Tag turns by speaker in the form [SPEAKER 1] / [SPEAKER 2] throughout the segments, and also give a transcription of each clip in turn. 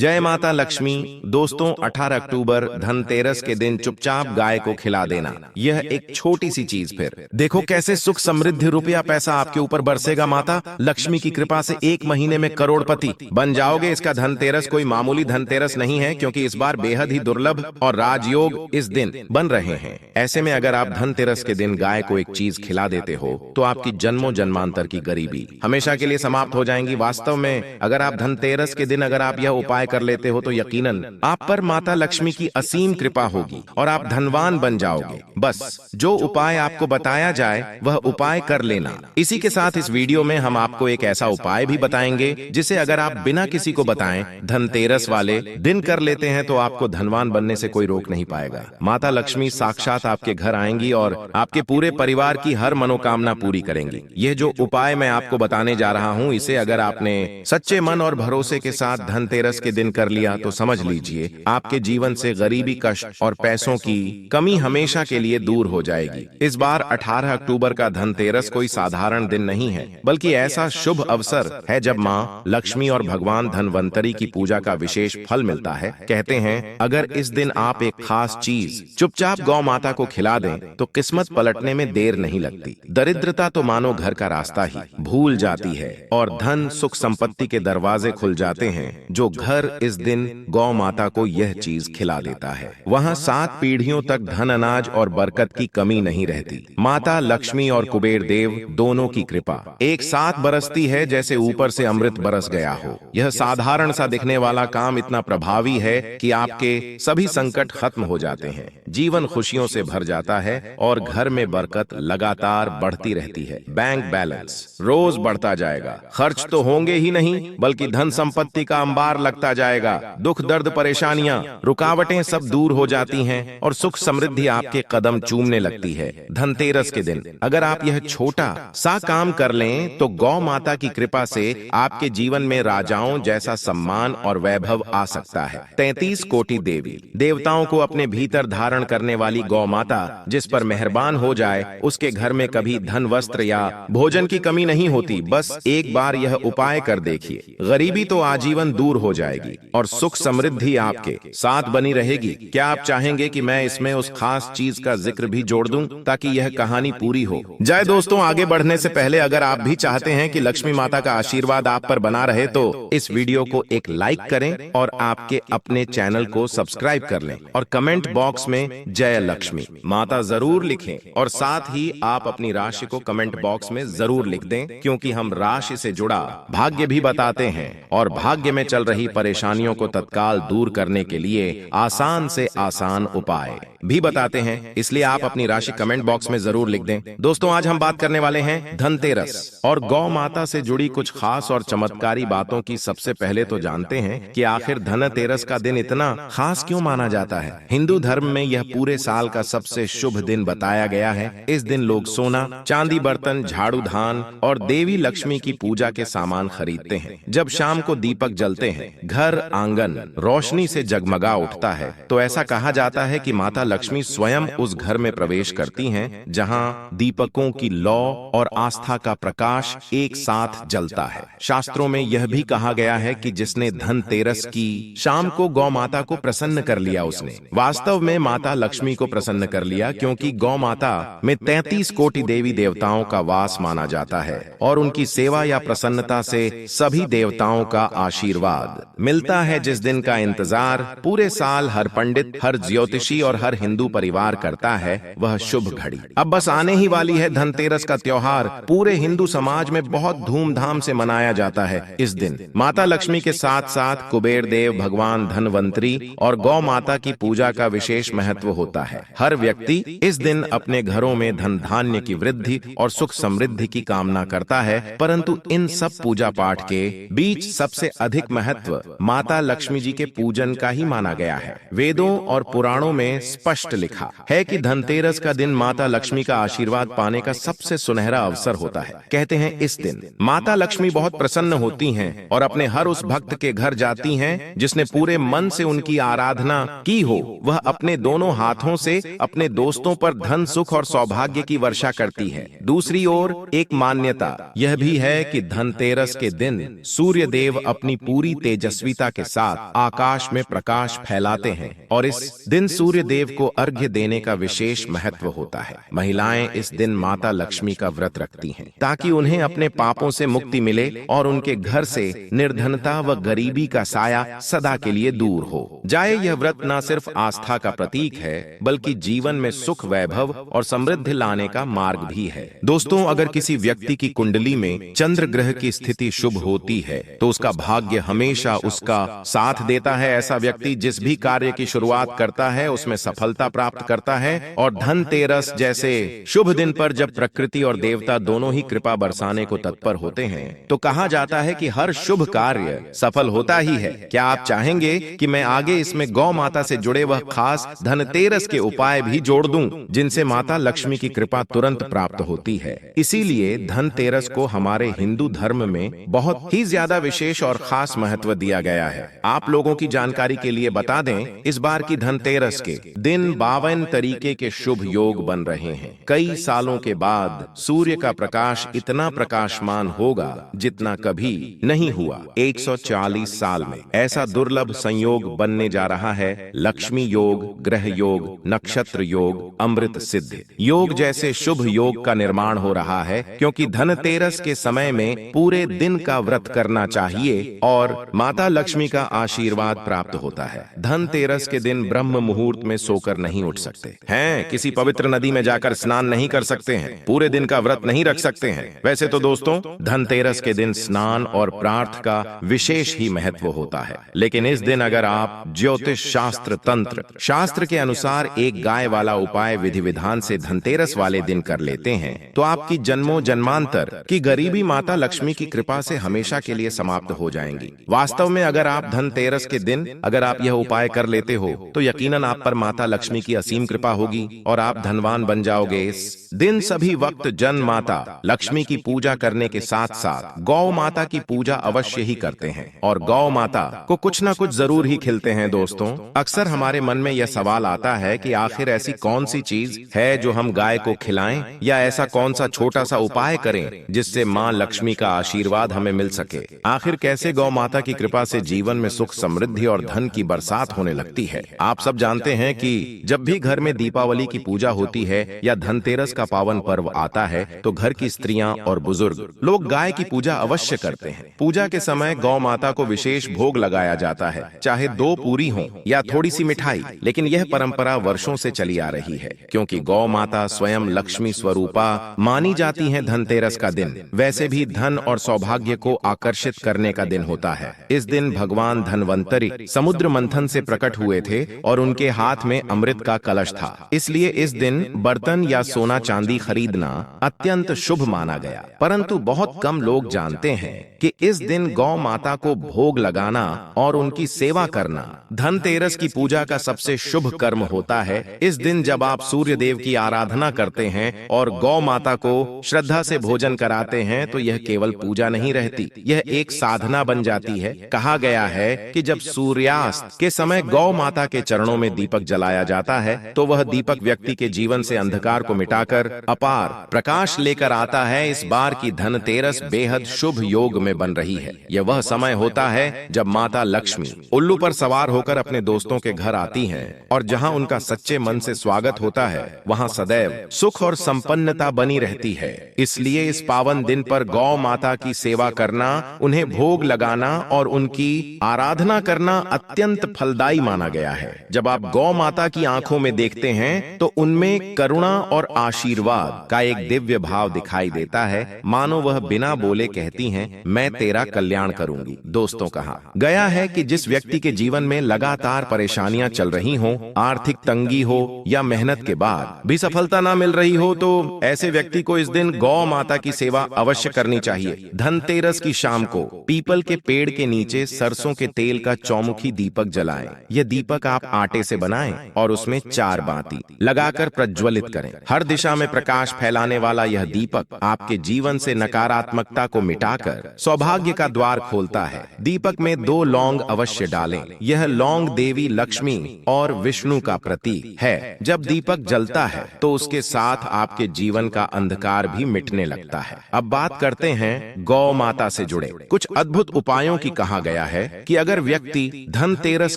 [SPEAKER 1] जय माता लक्ष्मी। दोस्तों 18 अक्टूबर धनतेरस के दिन चुपचाप गाय को खिला देना, यह एक छोटी सी चीज फिर देखो कैसे सुख समृद्धि रुपया पैसा आपके ऊपर बरसेगा। माता लक्ष्मी की कृपा से 1 महीने में करोड़पति बन जाओगे। इसका धनतेरस कोई मामूली धनतेरस नहीं है, क्योंकि इस बार बेहद ही दुर्लभ और राजयोग इस दिन बन रहे हैं। ऐसे में अगर आप धनतेरस के दिन गाय को एक चीज खिला देते हो तो आपकी जन्मों जन्मांतर की गरीबी हमेशा के लिए समाप्त हो जाएंगी। वास्तव में अगर आप धनतेरस के दिन अगर आप यह उपाय कर लेते हो तो यकीनन आप पर माता लक्ष्मी की असीम कृपा होगी और आप धनवान बन जाओगे। बस जो उपाय आपको बताया जाए वह उपाय कर लेना। इसी के साथ इस वीडियो में हम आपको एक ऐसा उपाय भी बताएंगे जिसे अगर आप बिना किसी को बताएं धनतेरस वाले दिन कर लेते हैं तो आपको धनवान बनने से कोई रोक नहीं पाएगा। माता लक्ष्मी साक्षात आपके घर आएंगी और आपके पूरे परिवार की हर मनोकामना पूरी करेंगी। यह जो उपाय मैं आपको बताने जा रहा हूं, इसे अगर आपने सच्चे मन और भरोसे के साथ धनतेरस के दिन कर लिया तो समझ लीजिए आपके जीवन से गरीबी, कष्ट और पैसों की कमी हमेशा के लिए दूर हो जाएगी। इस बार 18 अक्टूबर का धनतेरस कोई साधारण दिन नहीं है, बल्कि ऐसा शुभ अवसर है जब मां लक्ष्मी और भगवान धनवंतरी की पूजा का विशेष फल मिलता है। कहते हैं अगर इस दिन आप एक खास चीज चुपचाप गौ माता को खिला दें तो किस्मत पलटने में देर नहीं लगती। दरिद्रता तो मानो घर का रास्ता ही भूल जाती है और धन सुख संपत्ति के दरवाजे खुल जाते हैं। जो घर इस दिन गौ माता को यह चीज खिला देता है वहां 7 पीढ़ियों तक धन, अनाज और बरकत की कमी नहीं रहती। माता लक्ष्मी और कुबेर देव दोनों की कृपा एक साथ बरसती है जैसे ऊपर से अमृत बरस गया हो। यह साधारण सा दिखने वाला काम इतना प्रभावी है कि आपके सभी संकट खत्म हो जाते हैं, जीवन खुशियों से भर जाता है और घर में बरकत लगातार बढ़ती रहती है। बैंक बैलेंस रोज बढ़ता जाएगा, खर्च तो होंगे ही नहीं बल्कि धन संपत्ति का अंबार लगता जाएगा। दुख दर्द परेशानियां रुकावटें सब दूर हो जाती हैं और सुख समृद्धि आपके कदम चूमने लगती है। धनतेरस के दिन अगर आप यह छोटा सा काम कर लें तो गौ माता की कृपा से आपके जीवन में राजाओं जैसा सम्मान और वैभव आ सकता है। 33 कोटि देवी देवताओं को अपने भीतर धारण करने वाली गौ माता जिस पर मेहरबान हो जाए उसके घर में कभी धन, वस्त्र या भोजन की कमी नहीं होती। बस एक बार यह उपाय कर देखिए, गरीबी तो आजीवन दूर हो जाएगी और सुख समृद्धि आपके साथ बनी रहेगी। क्या आप चाहेंगे कि मैं इसमें उस खास चीज का जिक्र भी जोड़ दूं ताकि यह कहानी पूरी हो जाए? दोस्तों आगे बढ़ने से पहले अगर आप भी चाहते हैं कि लक्ष्मी माता का आशीर्वाद आप पर बना रहे तो इस वीडियो को एक लाइक करें और आपके अपने चैनल को सब्सक्राइब कर लें और कमेंट बॉक्स में जय लक्ष्मी माता जरूर लिखें और साथ ही आप अपनी राशि को कमेंट बॉक्स में जरूर लिख दें, क्योंकि हम राशि से जुड़ा भाग्य भी बताते हैं और भाग्य में चल रही परेशानियों को तत्काल दूर करने के लिए आसान से आसान उपाय भी बताते हैं। इसलिए आप अपनी राशि कमेंट बॉक्स में जरूर लिख दें। दोस्तों आज हम बात करने वाले हैं धनतेरस और गौ माता से जुड़ी कुछ खास और चमत्कारी बातों की। सबसे पहले तो जानते हैं कि आखिर धनतेरस का दिन इतना खास क्यों माना जाता है। हिंदू धर्म में यह पूरे साल का सबसे शुभ दिन बताया गया है। इस दिन लोग सोना, चांदी, बर्तन, झाड़ू, धान और देवी लक्ष्मी की पूजा के सामान खरीदते हैं। जब शाम को दीपक जलते हैं, घर आंगन रोशनी से जगमगा उठता है, तो ऐसा कहा जाता है कि माता लक्ष्मी स्वयं उस घर में प्रवेश करती हैं जहां दीपकों की लौ और आस्था का प्रकाश एक साथ जलता है। शास्त्रों में यह भी कहा गया है कि जिसने धनतेरस की शाम को गौ माता को प्रसन्न कर लिया उसने वास्तव में माता लक्ष्मी को प्रसन्न कर लिया, क्योंकि गौ माता में 33 कोटि देवी देवताओं का वास माना जाता है और उनकी सेवा या प्रसन्नता से सभी देवताओं का आशीर्वाद मिलता है। जिस दिन का इंतजार पूरे साल हर पंडित, हर ज्योतिषी और हर हिंदू परिवार करता है, वह शुभ घड़ी अब बस आने ही वाली है। धनतेरस का त्योहार पूरे हिंदू समाज में बहुत धूमधाम से मनाया जाता है। इस दिन माता लक्ष्मी के साथ साथ कुबेर देव, भगवान धनवंतरी और गौ माता की पूजा का विशेष महत्व होता है। हर व्यक्ति इस दिन अपने घरों में धन धान्य की वृद्धि और सुख समृद्धि की कामना करता है, परंतु इन सब पूजा पाठ के बीच सबसे अधिक महत्व माता लक्ष्मी जी के पूजन का ही माना गया है। वेदों और पुराणों में स्पष्ट लिखा है कि धनतेरस का दिन माता लक्ष्मी का आशीर्वाद पाने का सबसे सुनहरा अवसर होता है। कहते हैं इस दिन माता लक्ष्मी बहुत प्रसन्न होती हैं और अपने हर उस भक्त के घर जाती हैं जिसने पूरे मन से उनकी आराधना की हो। वह अपने दोनों हाथों से अपने दोस्तों पर धन, सुख और सौभाग्य की वर्षा करती है। दूसरी ओर एक मान्यता यह भी है कि धनतेरस के दिन सूर्य देव अपनी पूरी तेजस्वी तेजस्विता के साथ आकाश में प्रकाश फैलाते हैं और इस दिन सूर्य देव को अर्घ्य देने का विशेष महत्व होता है। महिलाएं इस दिन माता लक्ष्मी का व्रत रखती हैं ताकि उन्हें अपने पापों से मुक्ति मिले और उनके घर से निर्धनता व गरीबी का साया सदा के लिए दूर हो जाए। यह व्रत न सिर्फ आस्था का प्रतीक है बल्कि जीवन में सुख, वैभव और समृद्धि लाने का मार्ग भी है। दोस्तों, अगर किसी व्यक्ति की कुंडली में चंद्र ग्रह की स्थिति शुभ होती है तो उसका भाग्य हमेशा उसका साथ देता है। ऐसा व्यक्ति जिस भी कार्य की शुरुआत करता है उसमें सफलता प्राप्त करता है। और धनतेरस जैसे शुभ दिन पर जब प्रकृति और देवता दोनों ही कृपा बरसाने को तत्पर होते हैं तो कहा जाता है कि हर शुभ कार्य सफल होता ही है। क्या आप चाहेंगे कि मैं आगे इसमें गौ माता से जुड़े वह खास धनतेरस के उपाय भी जोड़ दूं जिनसे माता लक्ष्मी की कृपा तुरंत प्राप्त होती है? इसीलिए धनतेरस को हमारे हिंदू धर्म में बहुत ही ज्यादा विशेष और खास महत्व दिया गया है। आप लोगों की जानकारी के लिए बता दें, इस बार की धनतेरस के दिन 52 तरीके के शुभ योग बन रहे हैं। कई सालों के बाद सूर्य का प्रकाश इतना प्रकाशमान होगा जितना कभी नहीं हुआ 140 साल में। ऐसा दुर्लभ संयोग बनने जा रहा है लक्ष्मी योग, ग्रह योग, नक्षत्र योग, अमृत सिद्ध योग जैसे शुभ योग का निर्माण हो रहा है, क्योंकि धनतेरस के समय में पूरे दिन का व्रत करना चाहिए और माता लक्ष्मी का आशीर्वाद प्राप्त होता है। धनतेरस के दिन ब्रह्म मुहूर्त में सोकर नहीं उठ सकते हैं, किसी पवित्र नदी में जाकर स्नान नहीं कर सकते हैं, पूरे दिन का व्रत नहीं रख सकते हैं। वैसे तो दोस्तों, धनतेरस के दिन स्नान और प्रार्थ का विशेष ही महत्व होता है, लेकिन इस दिन अगर आप ज्योतिष शास्त्र, तंत्र शास्त्र के अनुसार एक गाय वाला उपाय विधि विधान से धनतेरस वाले दिन कर लेते हैं तो आपकी जन्मों जन्मांतर की गरीबी माता लक्ष्मी की कृपा से हमेशा के लिए समाप्त हो जाएंगी। वास्तव में अगर आप धनतेरस के दिन अगर आप यह उपाय कर लेते हो तो यकीनन आप पर माता लक्ष्मी की असीम कृपा होगी और आप धनवान बन जाओगे। इस दिन सभी वक्त जन माता लक्ष्मी की पूजा करने के साथ साथ गौ माता की पूजा अवश्य ही करते हैं और गौ माता को कुछ न कुछ जरूर ही खिलते हैं। दोस्तों, अक्सर हमारे मन में यह सवाल आता है कि आखिर ऐसी कौन सी चीज है जो हम गाय को खिलाएं या ऐसा कौन सा छोटा सा उपाय करें जिससे मां लक्ष्मी का आशीर्वाद हमें मिल सके। आखिर कैसे गौ माता की कृपा से जीवन में सुख, समृद्धि और धन की बरसात होने लगती है। आप सब जानते हैं कि जब भी घर में दीपावली की पूजा होती है या धनतेरस का पावन पर्व आता है तो घर की स्त्रियां और बुजुर्ग लोग गाय की पूजा अवश्य करते हैं। पूजा के समय गौ माता को विशेष भोग लगाया जाता है, चाहे 2 पूरी हो या थोड़ी सी मिठाई, लेकिन यह परंपरा वर्षों से चली आ रही है क्योंकि गौ माता स्वयं लक्ष्मी स्वरूपा मानी जाती हैं। धनतेरस का दिन वैसे भी धन और सौभाग्य को आकर्षित करने का दिन होता है। इस दिन भगवान धनवंतरी समुद्र मंथन से प्रकट हुए थे और उनके हाथ में अमृत का कलश था, इसलिए इस दिन बर्तन या सोना चांदी खरीदना अत्यंत शुभ माना गया। परंतु बहुत कम लोग जानते हैं कि इस दिन गौ माता को भोग लगाना और उनकी सेवा करना धनतेरस की पूजा का सबसे शुभ कर्म होता है। इस दिन जब आप सूर्य देव की आराधना करते हैं और गौ माता को श्रद्धा से भोजन कराते हैं तो यह केवल पूजा नहीं रहती, यह एक साधना बन जाती है। कहा गया है कि जब सूर्यास्त के समय गौ माता के चरणों में दीपक जलाया जाता है तो वह दीपक व्यक्ति के जीवन से अंधकार को मिटाकर अपार प्रकाश लेकर आता है। इस बार की धनतेरस बेहद शुभ योग में बन रही है। यह वह समय होता है जब माता लक्ष्मी उल्लू पर सवार होकर अपने दोस्तों के घर आती हैं और जहां उनका सच्चे मन से स्वागत होता है वहां सदैव सुख और संपन्नता बनी रहती है। इसलिए इस पावन दिन पर गौ माता की सेवा करना, उन्हें भोग लगाना और उनकी आराधना करना अत्यंत फलदायी माना गया है। जब आप गौ माता की आंखों में देखते हैं तो उनमें करुणा और आशीर्वाद का एक दिव्य भाव दिखाई देता है, मानो वह बिना बोले कहती हैं, मैं तेरा कल्याण करूंगी। दोस्तों, कहा गया है कि जिस व्यक्ति के जीवन में लगातार परेशानियां चल रही हों, आर्थिक तंगी हो या मेहनत के बाद भी सफलता ना मिल रही हो तो ऐसे व्यक्ति को इस दिन गौ माता की सेवा अवश्य करनी चाहिए। धनतेरस की शाम को पीपल के पेड़ के नीचे सरसों के तेल का चौमुखी दीपक जलाएं। यह दीपक आप आटे से बनाएं और उसमें 4 बाती लगाकर प्रज्वलित करें। हर दिशा में प्रकाश फैलाने वाला यह दीपक आपके जीवन से नकारात्मकता को मिटाकर सौभाग्य का द्वार खोलता है। दीपक में 2 लौंग अवश्य डालें। यह लौंग देवी लक्ष्मी और विष्णु का प्रतीक है। जब दीपक जलता है तो उसके साथ आपके जीवन का अंधकार भी मिटने लगता है। अब बात करते हैं गौ माता से जुड़े कुछ अद्भुत उपायों की। कहा गया गया है कि अगर व्यक्ति धनतेरस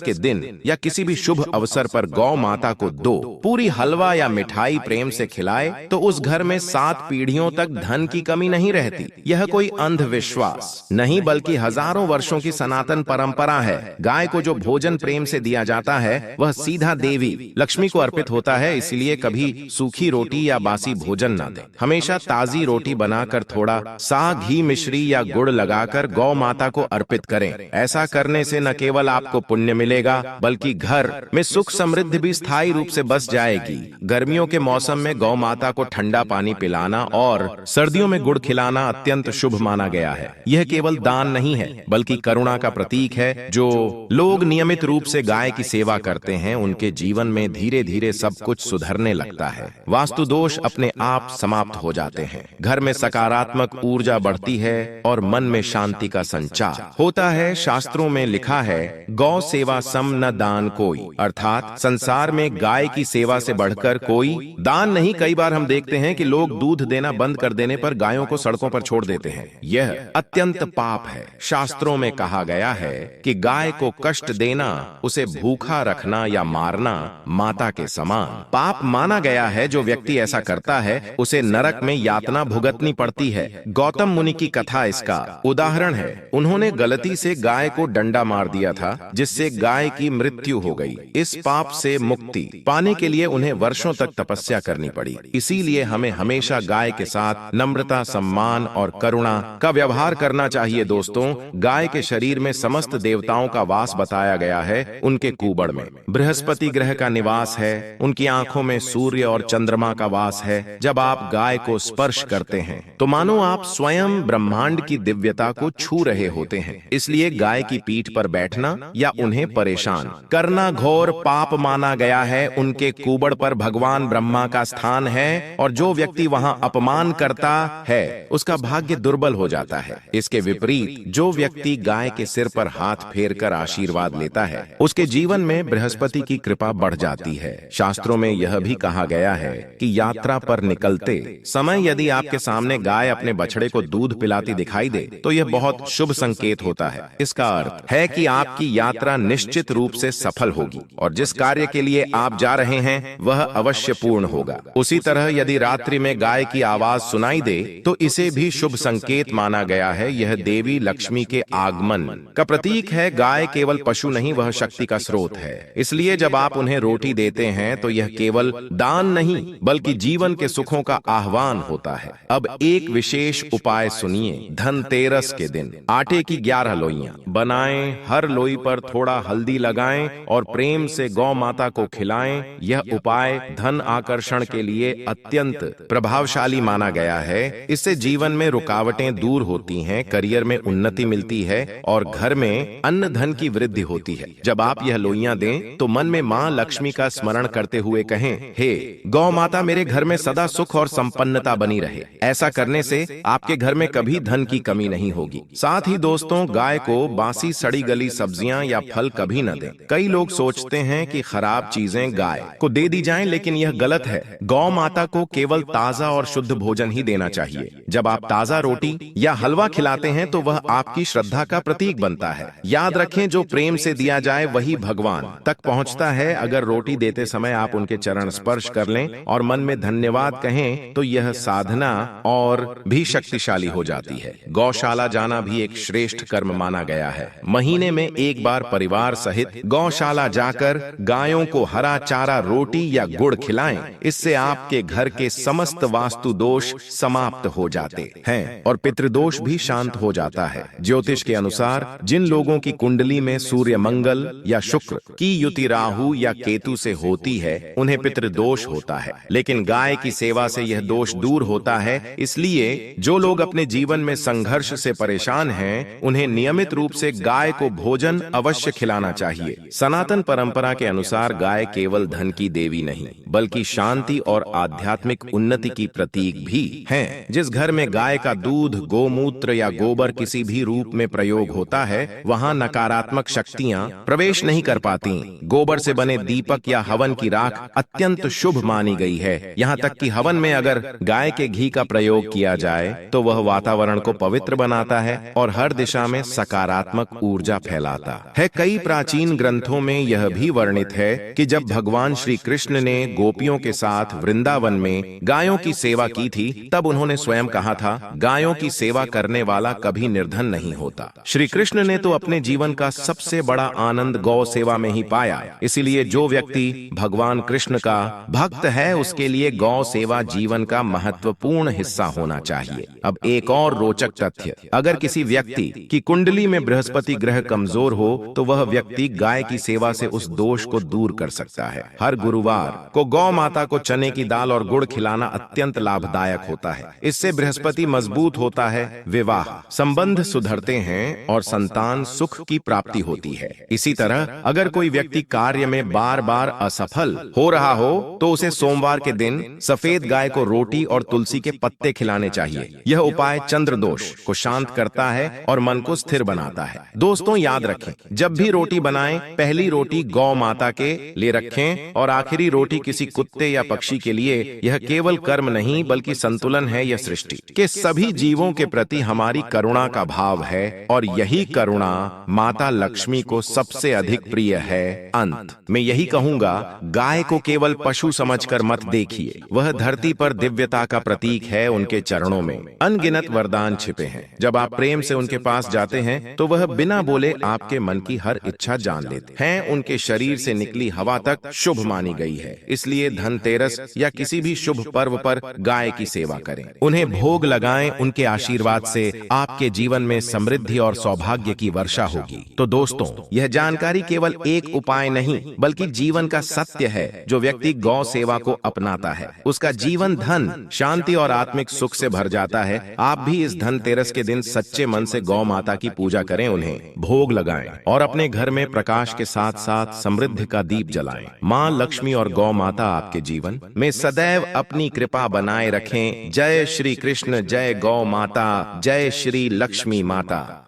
[SPEAKER 1] के दिन या किसी भी शुभ अवसर पर गौ माता को 2 पूरी हलवा या मिठाई प्रेम से खिलाए तो उस घर में 7 पीढ़ियों तक धन की कमी नहीं रहती। यह कोई अंधविश्वास नहीं बल्कि हजारों वर्षों की सनातन परंपरा है। गाय को जो भोजन प्रेम से दिया जाता है वह सीधा देवी लक्ष्मी को अर्पित होता है, इसलिए कभी सूखी रोटी या बासी भोजन ना दें। हमेशा ताजी रोटी बनाकर थोड़ा सा घी, मिश्री या गुड़ लगाकर गौ माता को अर्पित करें। ऐसा करने से न केवल आपको पुण्य मिलेगा बल्कि घर में सुख समृद्धि भी स्थायी रूप से बस जाएगी। गर्मियों के मौसम में गौ माता को ठंडा पानी पिलाना और सर्दियों में गुड़ खिलाना अत्यंत शुभ माना गया है। यह केवल दान नहीं है बल्कि करुणा का प्रतीक है। जो लोग नियमित रूप से गाय की सेवा करते हैं उनके जीवन में धीरे धीरे सब कुछ सुधरने लगता है। वास्तु दोष अपने आप समाप्त हो जाते हैं, घर में सकारात्मक ऊर्जा बढ़ती है और मन में शांति का संचार होता है। शास्त्रों में लिखा है गौ सेवा सम न दान कोई, अर्थात संसार में गाय की सेवा से बढ़कर कोई दान नहीं। कई बार हम देखते हैं कि लोग दूध देना बंद कर देने पर गायों को सड़कों पर छोड़ देते हैं। यह अत्यंत पाप है। शास्त्रों में कहा गया है कि गाय को कष्ट देना, उसे भूखा रखना या मारना माता के समान पाप माना गया है। जो व्यक्ति ऐसा करता है उसे नरक में यातना भुगतनी पड़ती है। गौतम मुनि की कथा इसका उदाहरण है। उन्होंने गलती से गाय को डंडा मार दिया था जिससे गाय की मृत्यु हो गई। इस पाप से मुक्ति पाने के लिए उन्हें वर्षों तक तपस्या करनी पड़ी। इसीलिए हमें हमेशा गाय के साथ नम्रता, सम्मान और करुणा का व्यवहार करना चाहिए। दोस्तों, गाय के शरीर में समस्त देवताओं का वास बताया गया है। उनके कुबड़ में बृहस्पति ग्रह का निवास है। उनकी आंखों में सूर्य और चंद्रमा का वास है। जब आप गाय को स्पर्श करते हैं तो मानो आप स्वयं ब्रह्मांड की दिव्यता को छू रहे होते हैं। इसलिए गाय की पीठ पर बैठना या उन्हें परेशान करना घोर पाप माना गया है। उनके कुबड़ पर भगवान ब्रह्मा का स्थान है और जो व्यक्ति वहां अपमान करता है उसका भाग्य दुर्बल हो जाता है। इसके विपरीत जो व्यक्ति गाय के सिर पर हाथ फेरकर आशीर्वाद लेता है उसके जीवन में बृहस्पति की कृपा बढ़ जाती है। शास्त्रों में यह भी कहा गया है कि यात्रा पर निकलते समय यदि आपके सामने गाय अपने बछड़े को दूध पिलाती दिखाई दे तो यह बहुत शुभ संकेत होता है। इसका अर्थ है कि आपकी यात्रा निश्चित रूप से सफल होगी और जिस कार्य के लिए आप जा रहे हैं वह अवश्य पूर्ण होगा। उसी तरह यदि रात्रि में गाय की आवाज सुनाई दे तो इसे भी शुभ संकेत माना गया है। यह देवी लक्ष्मी के आगमन का प्रतीक है। गाय केवल पशु नहीं, वह शक्ति का स्रोत है। इसलिए जब आप उन्हें रोटी देते हैं तो यह केवल दान नहीं बल्कि जीवन के सुखों का आह्वान होता है। अब एक विशेष उपाय सुनिए। धनतेरस के दिन आटे की 11 लोइयां बनाएं, हर लोई पर थोड़ा हल्दी लगाएं और प्रेम से गौ माता को खिलाएं। यह उपाय धन आकर्षण के लिए अत्यंत प्रभावशाली माना गया है। इससे जीवन में रुकावटें दूर होती हैं, करियर में उन्नति मिलती है और घर में अन्न धन की वृद्धि होती है। जब आप यह लोइयां दें तो मन में मां लक्ष्मी का स्मरण करते हुए कहें, हे गौ माता, मेरे घर में सदा सुख और संपन्नता बनी रहे। ऐसा करने से आपके घर में कभी धन की कमी नहीं होगी। साथ ही दोस्तों, गाय को बासी सड़ी गली सब्जियां या फल कभी न दें। कई लोग सोचते हैं कि खराब चीजें गाय को दे दी जाएं, लेकिन यह गलत है। गौ माता को केवल ताजा और शुद्ध भोजन ही देना चाहिए। जब आप ताजा रोटी या हलवा खिलाते हैं तो वह आपकी श्रद्धा का प्रतीक बनता है। याद रखें, जो प्रेम से दिया जाए वही भगवान तक पहुंचता है। अगर रोटी देते समय आप उनके चरण स्पर्श कर लें और मन में धन्यवाद कहें तो यह साधना और भी शक्तिशाली हो जाती है। गौशाला जाना भी एक श्रेष्ठ कर्म माना गया है। महीने में एक बार परिवार सहित गौशाला जाकर गायों को हरा चारा, रोटी या गुड़ खिलाएं। इससे आपके घर के समस्त वास्तु दोष समाप्त हो जाते हैं और पितृदोष भी शांत हो जाता है। ज्योतिष के अनुसार जिन लोगों की कुंडली में सूर्य, मंगल या शुक्र की युति राहु या केतु से होती है उन्हें पितृदोष होता है, लेकिन गाय की सेवा से यह दोष दूर होता है। इसलिए जो लोग अपने जीवन में संघर्ष से परेशान हैं उन्हें नियमित रूप से गाय को भोजन अवश्य खिलाना चाहिए। सनातन परंपरा के अनुसार गाय केवल धन की देवी नहीं बल्कि शांति और आध्यात्मिक उन्नति की प्रतीक भी है। जिस घर में गाय का दूध, गोमूत्र या गोबर किसी भी रूप में प्रयोग होता है वहां नकारात्मक शक्तियां प्रवेश नहीं कर पाती। गोबर से बने दीपक या हवन की राख अत्यंत शुभ मानी गई है। यहाँ तक कि हवन में अगर गाय के घी का प्रयोग किया जाए तो वह वातावरण को पवित्र बनाता है और हर दिशा में सकारात्मक सकारात्मक ऊर्जा फैलाता है। कई प्राचीन ग्रंथों में यह भी वर्णित है कि जब भगवान श्री कृष्ण ने गोपियों के साथ वृंदावन में गायों की सेवा की थी, तब उन्होंने स्वयं कहा था, गायों की सेवा करने वाला कभी निर्धन नहीं होता। श्री कृष्ण ने तो अपने जीवन का सबसे बड़ा आनंद गौ सेवा में ही पाया। इसीलिए जो व्यक्ति भगवान कृष्ण का भक्त है, उसके लिए गौ सेवा जीवन का महत्वपूर्ण हिस्सा होना चाहिए। अब एक और रोचक तथ्य, अगर किसी व्यक्ति की कुंडली में बृहस्पति ग्रह कमजोर हो तो वह व्यक्ति गाय की सेवा से उस दोष को दूर कर सकता है। हर गुरुवार को गौ माता को चने की दाल और गुड़ खिलाना अत्यंत लाभदायक होता है। इससे बृहस्पति मजबूत होता है, विवाह संबंध सुधरते हैं और संतान सुख की प्राप्ति होती है। इसी तरह अगर कोई व्यक्ति कार्य में बार बार असफल हो रहा हो तो उसे सोमवार के दिन सफेद गाय को रोटी और तुलसी के पत्ते खिलाने चाहिए। यह उपाय चंद्र दोष को शांत करता है और मन को स्थिर बनाता है। दोस्तों याद रखें, जब भी रोटी बनाएं, पहली रोटी गौ माता के लिए रखें और आखिरी रोटी किसी कुत्ते या पक्षी के लिए। यह केवल कर्म नहीं बल्कि संतुलन है। यह सृष्टि के सभी जीवों के प्रति हमारी करुणा का भाव है और यही करुणा माता लक्ष्मी को सबसे अधिक प्रिय है। अंत में यही कहूंगा, गाय को केवल पशु समझकर मत देखिए, वह धरती पर दिव्यता का प्रतीक है। उनके चरणों में अनगिनत वरदान छिपे हैं। जब आप प्रेम से उनके पास जाते हैं तो वह बिना बोले आपके मन की हर इच्छा जान लेते हैं। उनके शरीर से निकली हवा तक शुभ मानी गई है। इसलिए धनतेरस या किसी भी शुभ पर्व पर गाय की सेवा करें, उन्हें भोग लगाएं। उनके आशीर्वाद से आपके जीवन में समृद्धि और सौभाग्य की वर्षा होगी। तो दोस्तों, यह जानकारी केवल एक उपाय नहीं बल्कि जीवन का सत्य है। जो व्यक्ति गौ सेवा को अपनाता है उसका जीवन धन, शांति और आत्मिक सुख से भर जाता है। आप भी इस धनतेरस के दिन सच्चे मन से गौ माता की पूजा करें, उन्हें भोग लगाएं और अपने घर में प्रकाश के साथ साथ समृद्धि का दीप जलाएं। माँ लक्ष्मी और गौ माता आपके जीवन में सदैव अपनी कृपा बनाए रखें। जय श्री कृष्ण, जय गौ माता, जय श्री लक्ष्मी माता।